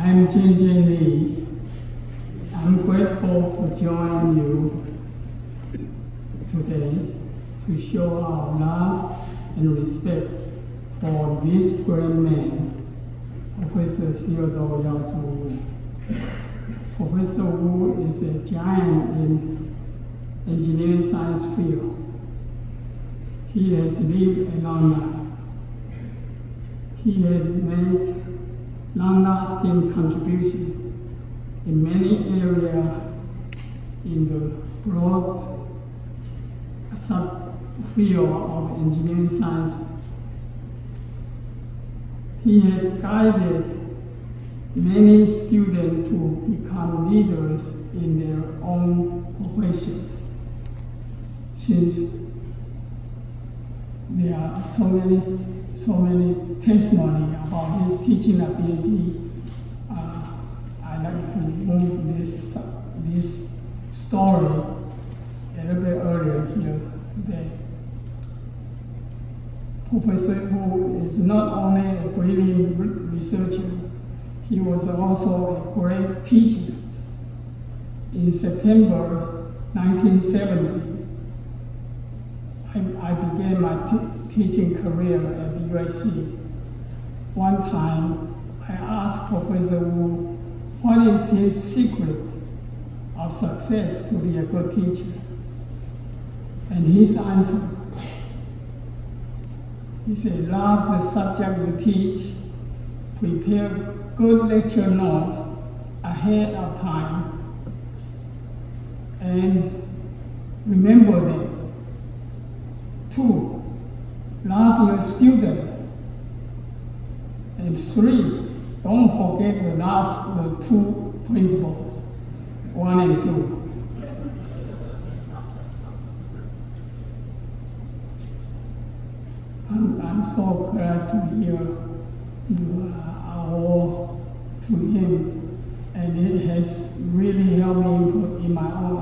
I'm Jiin-Jen. I'm grateful to join you today to show our love and respect for this great man, Professor Theodore Yao. Professor Wu is a giant in engineering science field. He has lived a long life. He has made long-lasting contribution in many areas in the broad subfield of engineering science. He has guided many students to become leaders in their own professions. Since there are so many testimony about his teaching ability, I'd like to move this story a little bit earlier here today. Professor Wu is not only a brilliant researcher, he was also a great teacher. In September 1970, I began my teaching career at USC. One time, I asked Professor Wu, what is his secret of success to be a good teacher? And his answer, he said, love the subject you teach, prepare good lecture notes ahead of time, and remember them. 2, love your student. And 3, don't forget the 2 principles, 1 and 2. I'm so glad to hear you are all to him, and it has really helped me in my own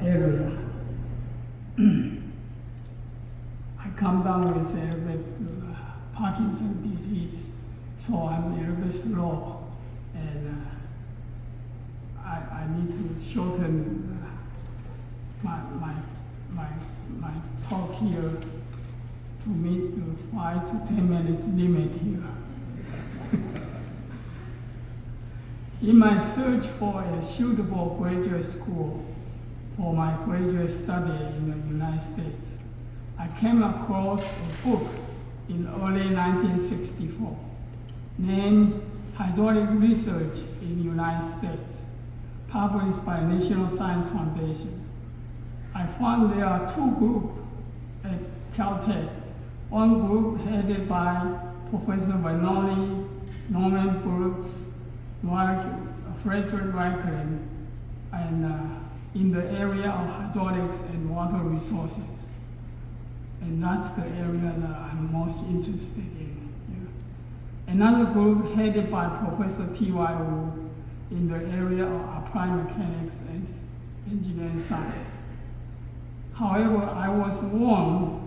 area. I come down with a little bit Parkinson's disease, so I'm a little bit slow, and I need to shorten my talk here to meet the 5 to 10 minutes limit here. In my search for a suitable graduate school for my graduate study in the United States, I came across a book in early 1964 named Hydraulic Research in the United States, published by National Science Foundation. I found there are 2 groups at Caltech. One group headed by Professor Vanoli, Norman Brooks, Frederick Reichland, and in the area of hydraulics and water resources. And that's the area that I'm most interested in. Yeah. Another group headed by Professor T.Y. Wu in the area of applied mechanics and engineering science. However, I was warned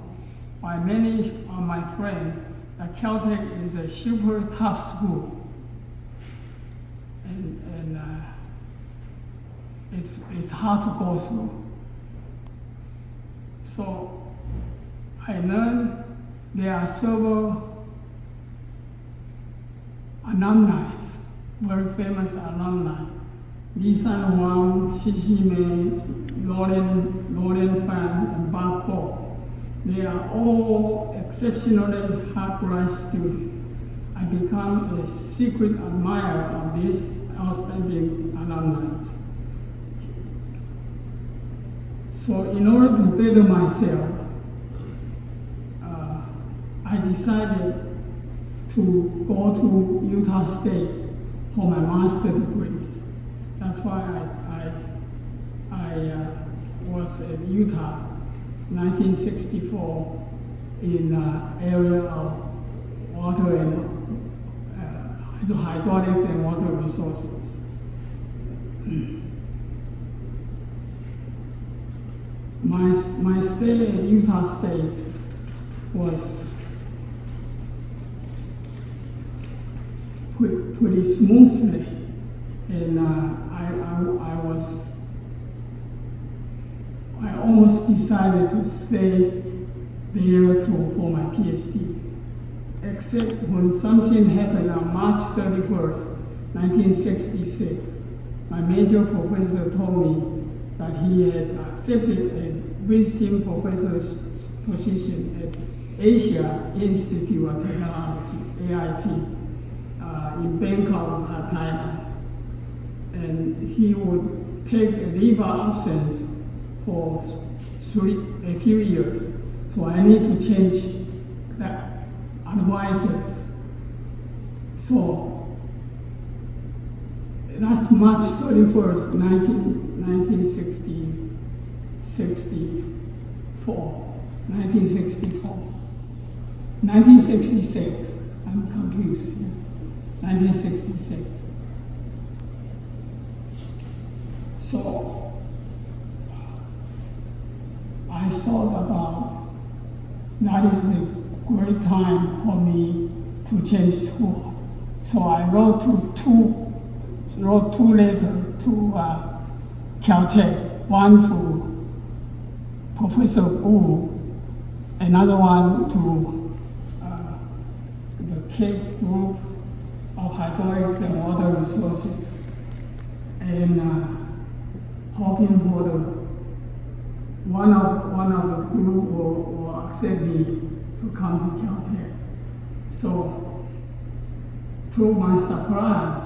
by many of my friends that Caltech is a super tough school. And it's hard to go through. So I learned there are several alumni, very famous alumni. Lisan Wang, Xixi Mei, Lauren Fan, and Bob Ho. They are all exceptionally hard-bright students. I become a secret admirer of these outstanding alumni. So in order to better myself, I decided to go to Utah State for my master's degree. That's why I was at Utah 1964 in area of water and hydraulics and water resources. My stay at Utah State was pretty smoothly, and I almost decided to stay there for my PhD, except when something happened on March 31st, 1966. My major professor told me that he had accepted a visiting professor's position at Asia Institute of Technology, AIT, in Bangkok, Thailand. And he would take a leave of absence for a few years. So I need to change that advisors. So that's March 31st, 1966, I'm confused, yeah. 1966. So I thought about that is a great time for me to change school. So I wrote two letters to Caltech, one to Professor Wu, another one to the Cape Group of Hydraulics and Water Resources, and hoping for one of the group will accept me to come to Caltech. So, to my surprise,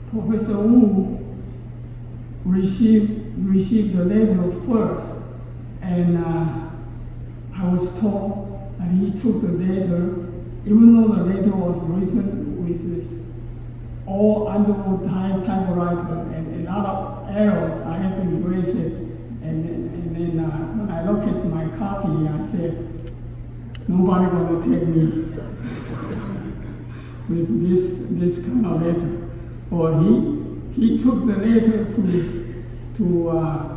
Professor Wu received the letter first, and I was told that he took the letter, even though the letter was written with this all Underwood typewriter and a lot of errors, I had to erase it. And then when I look at my copy, I said, nobody gonna take me with this kind of letter. Or he took the letter to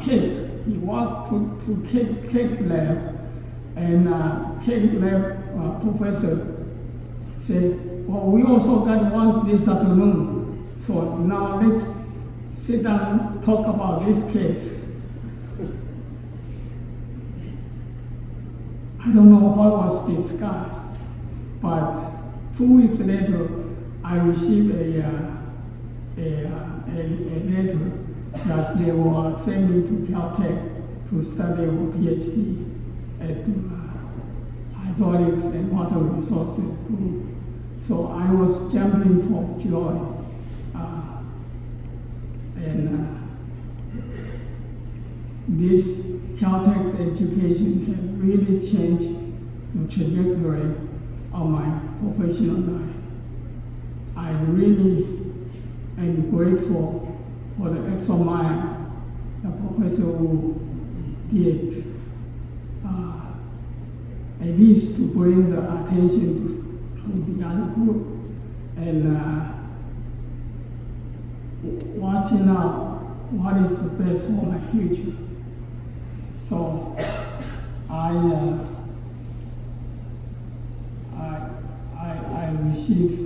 Cape. He walked to Cape lab, and Cape lab professor said, well, we also got one this afternoon. So now let's sit down and talk about this case. I don't know what was discussed, but 2 weeks later, I received a letter that they will accept me to Caltech to study for PhD at Hydraulics and Water Resources Group. So I was jumping for joy. This Caltech's education had really changed the trajectory of my professional life. I really am grateful for the extra mile that Professor Wu did, at least to bring the attention to the other group and watching out what is the best for my future. So I received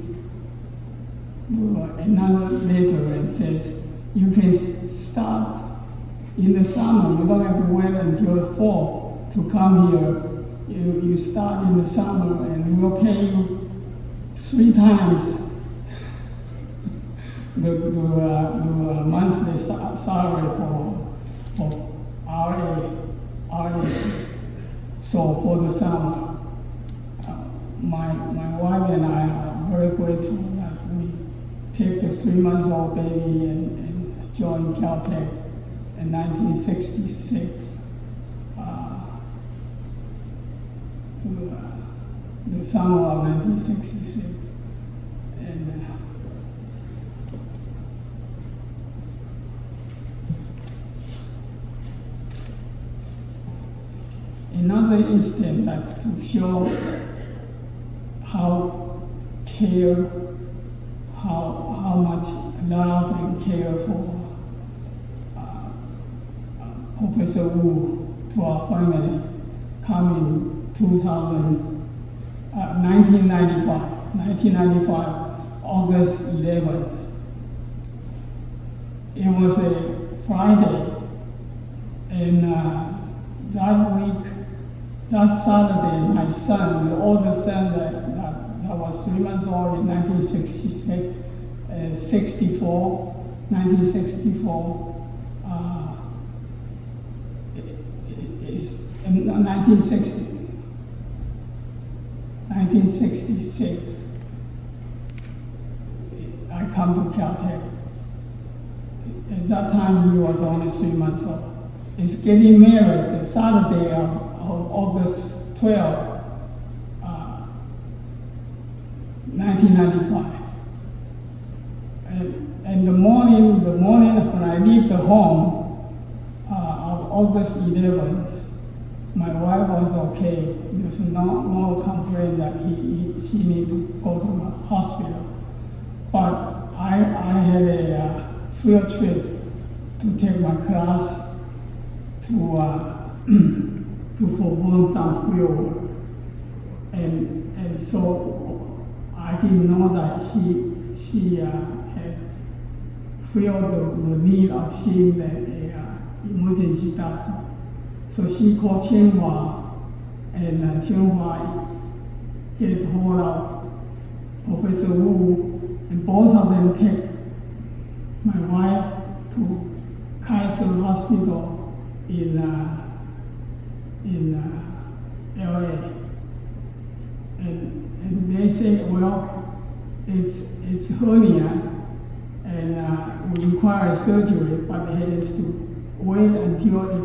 another letter and says, you can start in the summer. You don't have to wait until fall to come here. You start in the summer and we'll pay you 3 times the monthly salary for RA. So for the summer, my wife and I are very grateful that we take the 3-month-old baby and join Caltech in 1966. The summer of 1966. And another instance that to show how much love and care for Professor Wu to our family come in 1995. 1995, August 11th. It was a Friday, and that week, that Saturday, my son, the oldest son that was 3 months old in 1964, in 1966, I come to Caltech. At that time, he was only 3 months old. He's getting married the Saturday of August 12, 1995. And the morning when I leave the home of August 11th, my wife was okay. There's no complaint that she need to go to the hospital. But I had a field trip to take my class to perform some field work, and so I didn't know that she had felt the need of seeing the emergency doctor. So she called Jiin-Jen, and Jiin-Jen get hold of Professor Wu, and both of them take my wife to Kaiser Hospital in LA. And they say, well, it's hernia, and we require surgery, but he has to wait until it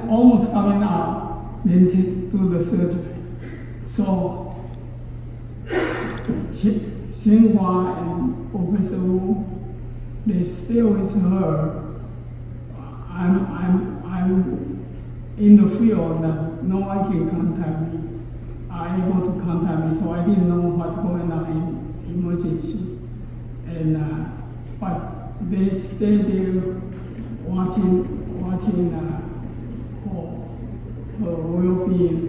almost coming out, then to do the surgery. So Jiin-Jen and Professor Wu, they stay with her. I'm in the field that no one can contact me, are able to contact me, so I didn't know what's going on in emergency. And but they stay there watching for her well-being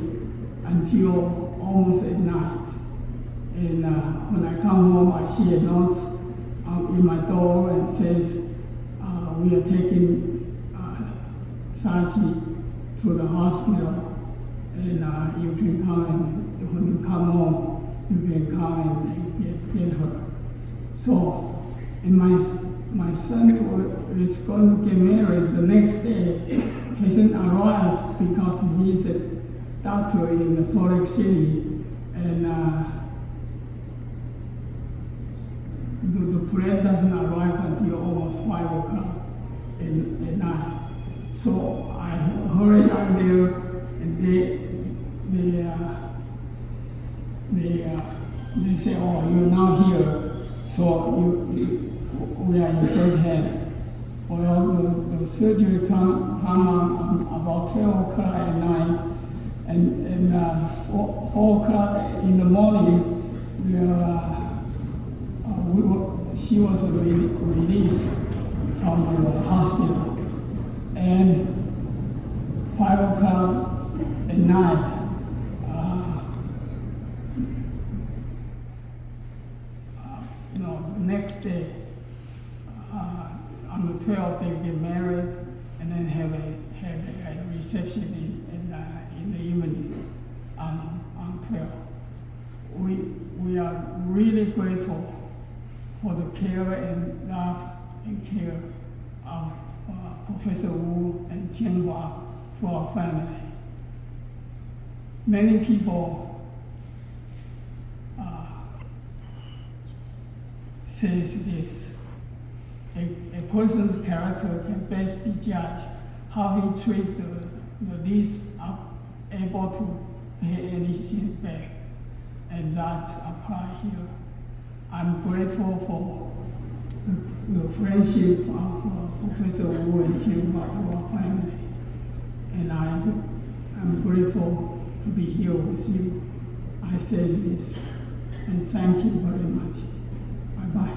until almost at night. And when I come home, I see a note in my door and says, we are taking Sachi to the hospital, and you can come, and when you come home, you can come and get her. So, and my son is going to get married the next day, hasn't arrived because he's a doctor in Salt Lake City, and the plane doesn't arrive until almost 5 o'clock at night. So I hurried out there, and they say, oh, you're now here, so we are in good hand. Well, the surgery come on about 12 o'clock at night, and 4 o'clock in the morning, she was released from the hospital. And 5 o'clock at night, the next day, on the 12th, they get married, and then have a reception in the evening on 12th. We are really grateful for the care and love and care of Professor Wu and Jiin-Jen to our family. Many people says this: a person's character can best be judged how he treats the least able to pay anything back, and that's applied here. I'm grateful for the friendship of Professor Wu and Jiin-Jen to our family, and I'm grateful to be here with you. I say this, and thank you very much. Bye-bye.